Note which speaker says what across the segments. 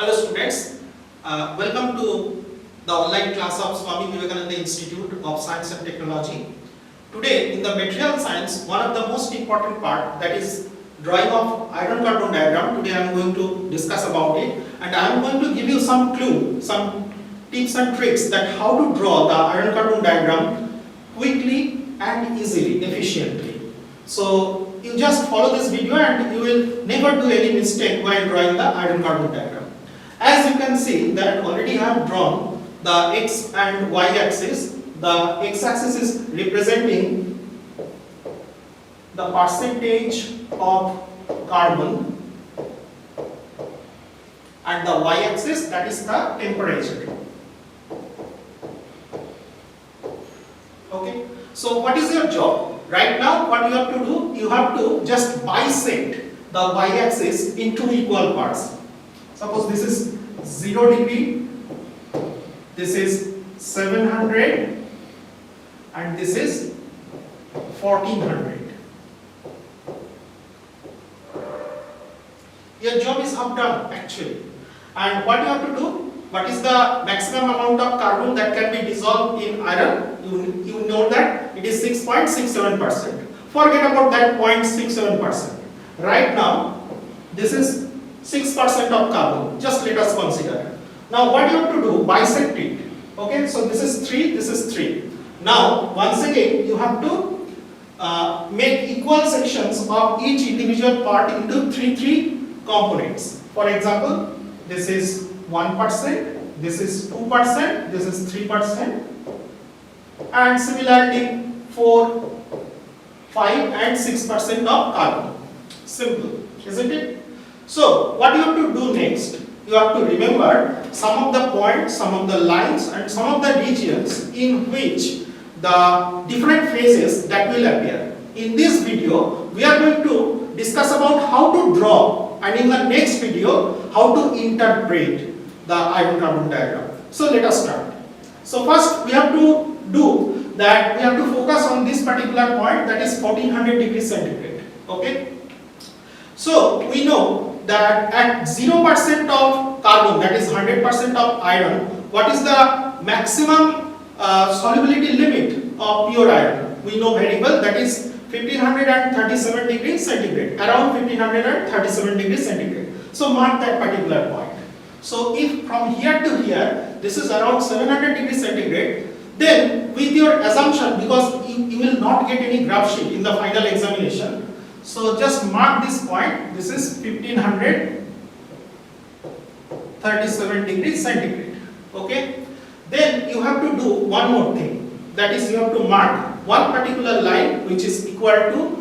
Speaker 1: Hello students, welcome to the online class of Swami Vivekananda Institute of Science and Technology. Today in the material science, one of the most important part, that is drawing of iron carbon diagram. Today I am going to discuss about it, and I am going to give you some clue, some tips and tricks that how to draw the iron carbon diagram quickly and easily, efficiently. So you just follow this video and you will never do any mistake while drawing the iron carbon diagram. As you can see that already I have drawn the x and y axis. The x axis is representing the percentage of carbon, and the y axis, that is the temperature. Okay, so what is your job? Right now what you have to do, you have to just bisect the y axis into equal parts. Suppose this is 0 degree, this is 700, and this is 1400. Your job is half done actually. And what you have to do, what is the maximum amount of carbon that can be dissolved in iron? You know that it is 6.67%. Forget about that 0.67%. Right now, this is 6% of carbon. Just let us consider. Now what you have to do, bisect it. Okay, so this is 3, this is 3. Now once again you have to make equal sections of each individual part into 3 components. For example, this is 1%, this is 2%, this is 3%, and similarly 4, 5 and 6% of carbon. Simple, isn't it? So what you have to do next, you have to remember some of the points, some of the lines and some of the regions in which the different phases that will appear. In this video, we are going to discuss about how to draw, and in the next video, how to interpret the iron carbon diagram. So let us start. So first we have to do that, we have to focus on this particular point, that is 1400 degrees centigrade. Okay. So we know that at 0% of carbon, that is 100% of iron, what is the maximum solubility limit of pure iron? We know very well, that is 1537 degrees centigrade, around 1537 degrees centigrade. So mark that particular point. So if from here to here, this is around 700 degrees centigrade, then with your assumption, because you will not get any graph sheet in the final examination, so just mark this point, this is 1537 degrees centigrade. Okay. Then you have to do one more thing, that is you have to mark one particular line which is equal to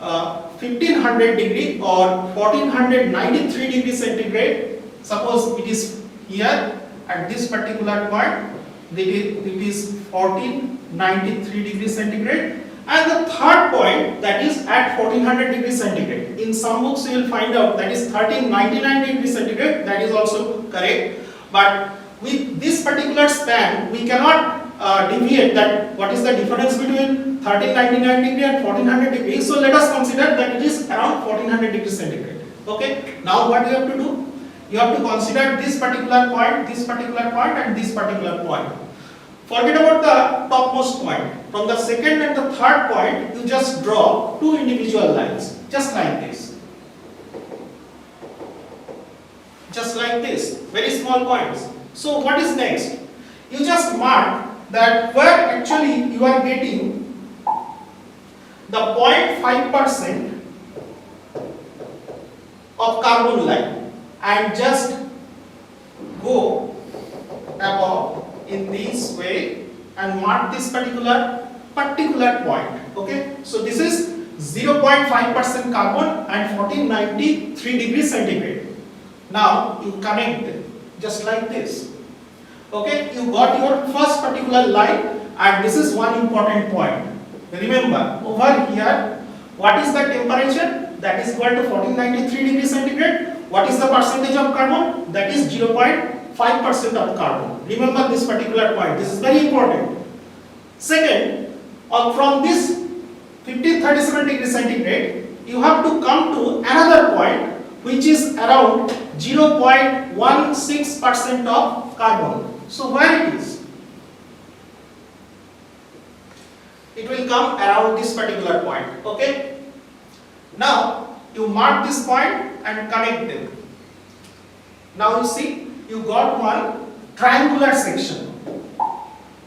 Speaker 1: 1500 degree or 1493 degrees centigrade. Suppose it is here at this particular point, it is 1493 degrees centigrade. And the third point, that is at 1400 degrees centigrade. In some books you will find out that is 1399 degrees centigrade, that is also correct. But with this particular span, we cannot deviate that what is the difference between 1399 degree and 1400 degrees. So let us consider that it is around 1400 degrees centigrade. Okay. Now what you have to do? You have to consider this particular point, and this particular point. Forget about the topmost point. From the second and the third point, you just draw two individual lines, just like this. Just like this, very small points. So what is next? You just mark that where actually you are getting the 0.5% of carbon line, and just go above in this way and mark this particular point. Okay, so this is 0.5% carbon and 1493 degrees centigrade. Now you connect them just like this. Okay, you got your first particular line, and this is one important point. Remember, over here, what is the temperature? That is equal to 1493 degrees centigrade. What is the percentage of carbon? That is 0.5% of carbon. Remember this particular point. This is very important. Second, from this 1537 degrees centigrade, you have to come to another point which is around 0.16% of carbon. So where it is? It will come around this particular point. Okay. Now you mark this point and connect them. Now you see, you got one triangular section.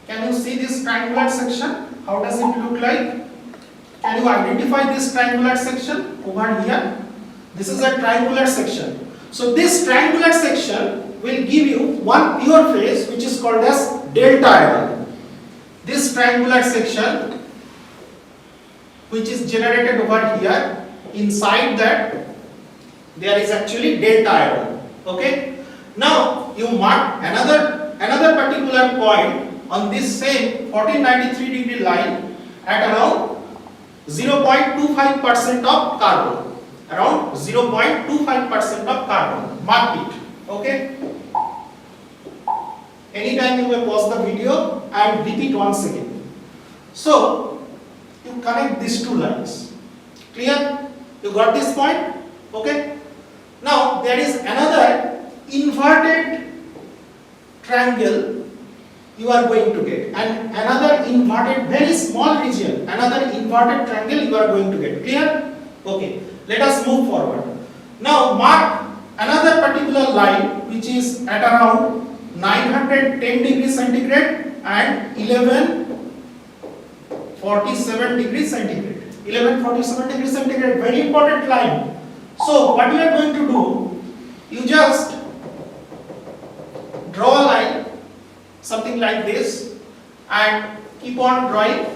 Speaker 1: Can you see this triangular section? How does it look like? Can you identify this triangular section over here? This is a triangular section. So this triangular section will give you one pure phase, which is called as delta iron. This triangular section, which is generated over here, inside that there is actually delta iron. Okay. Now you mark another particular point on this same 1493 degree line at around 0.25% of carbon. Around 0.25% of carbon. Mark it. Okay. Anytime you may pause the video and repeat once again. So you connect these two lines. Clear? You got this point? Okay. Now there is another inverted triangle you are going to get, and another inverted, very small region, another inverted triangle you are going to get. Clear? Okay. Let us move forward. Now mark another particular line which is at around 910 degrees centigrade and 1147 degrees centigrade. 1147 degrees centigrade, very important line. So what you are going to do, you just draw a line, something like this, and keep on drawing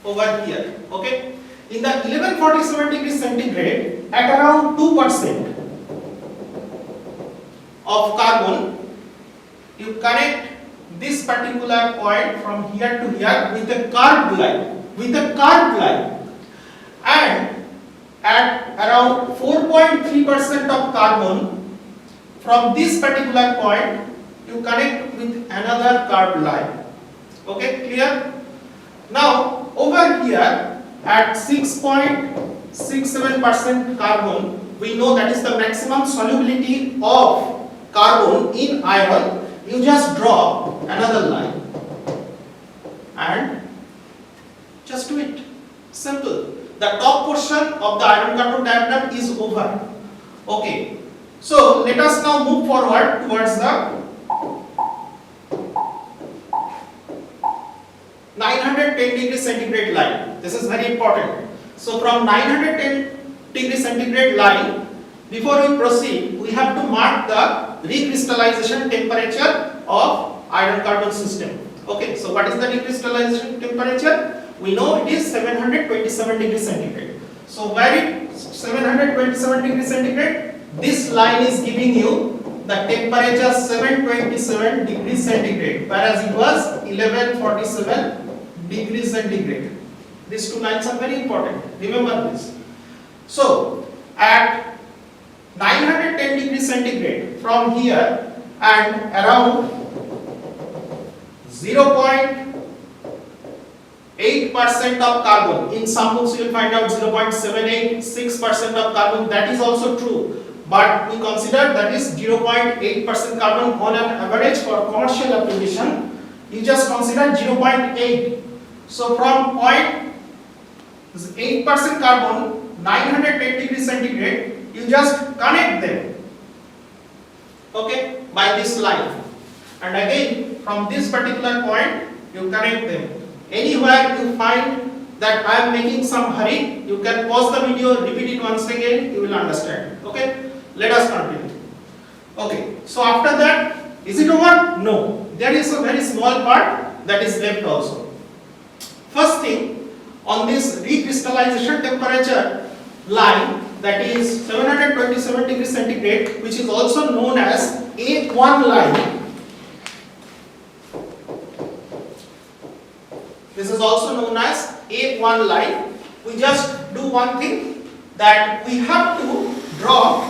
Speaker 1: over here. Okay. In the 1147 degrees centigrade, at around 2% of carbon, you connect this particular point from here to here with a curved line. And at around 4.3% of carbon, from this particular point, you connect with another curved line. Okay, clear? Now, over here, at 6.67% carbon, we know that is the maximum solubility of carbon in iron. You just draw another line and just do it. Simple. The top portion of the iron carbon diagram is over. Okay. So let us now move forward towards the 910 degree centigrade line. This is very important. So from 910 degree centigrade line, before we proceed, we have to mark the recrystallization temperature of iron carbon system. Okay, so what is the recrystallization temperature? We know it is 727 degrees centigrade. So where it 727 degrees centigrade, this line is giving you the temperature 727 degrees centigrade, whereas it was 1147 degrees centigrade. These two lines are very important. Remember this. So at 910 degrees centigrade, from here and around 0.8% of carbon, in some books you will find out 0.786% of carbon, that is also true, but we consider that is 0.8% carbon on an average for commercial application. You just consider 0.8. So from 0.8% carbon, 910 degrees centigrade, you just connect them, okay, by this line, and again from this particular point you connect them. Anywhere you find that I am making some hurry, you can pause the video, repeat it once again, you will understand. Okay, let us continue. Okay, so after that, is it over? No, there is a very small part that is left also. First thing, on this recrystallization temperature line, that is 727 degrees centigrade, which is also known as A1 line. This is also known as A1 line. We just do one thing, that we have to draw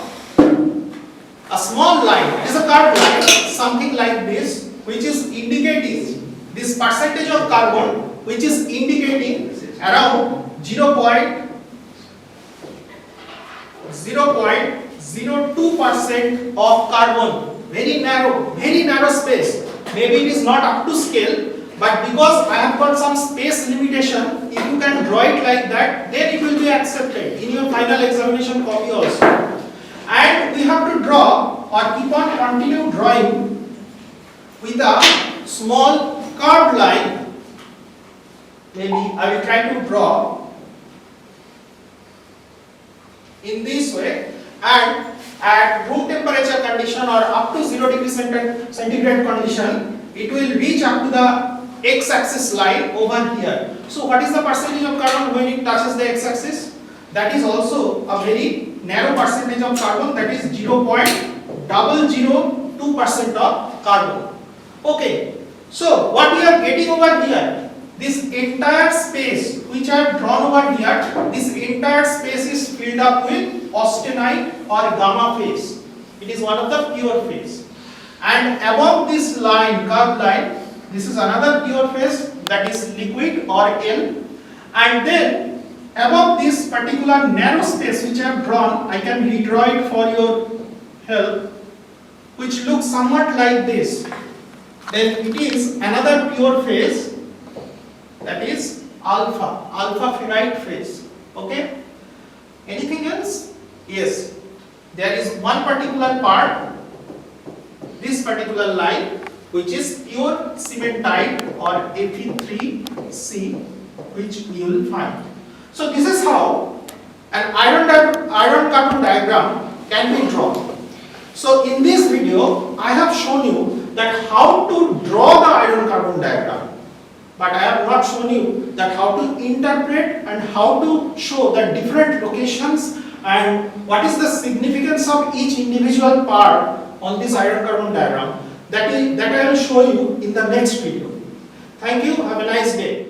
Speaker 1: a small line. It is a curved line, something like this, which is indicating this percentage of carbon, which is indicating around 0.0 0.02% of carbon. Very narrow space. Maybe it is not up to scale, but because I have got some space limitation, if you can draw it like that, then it will be accepted in your final examination copy also. And we have to draw or keep on continue drawing with a small curved line. Maybe I will try to draw in this way, and at room temperature condition or up to 0 degree centigrade condition, it will reach up to the x-axis line over here. So what is the percentage of carbon when it touches the x-axis? That is also a very narrow percentage of carbon, that is 0.002% of carbon. Okay, so what we are getting over here, this entire space which I have drawn over here, this entire space is filled up with austenite or gamma phase. It is one of the pure phase. And above this line, curved line, this is another pure phase, that is liquid or L. And then above this particular narrow space which I have drawn, I can redraw it for your help, which looks somewhat like this. Then it is another pure phase, that is alpha ferrite phase. Okay? Anything else? Yes. There is one particular part, this particular line, which is pure cementite or Fe3C, which we will find. So this is how an iron carbon diagram can be drawn. So in this video, I have shown you that how to draw the iron carbon diagram, but I have not shown you that how to interpret and how to show the different locations and what is the significance of each individual part on this iron carbon diagram. That I will show you in the next video. Thank you. Have a nice day.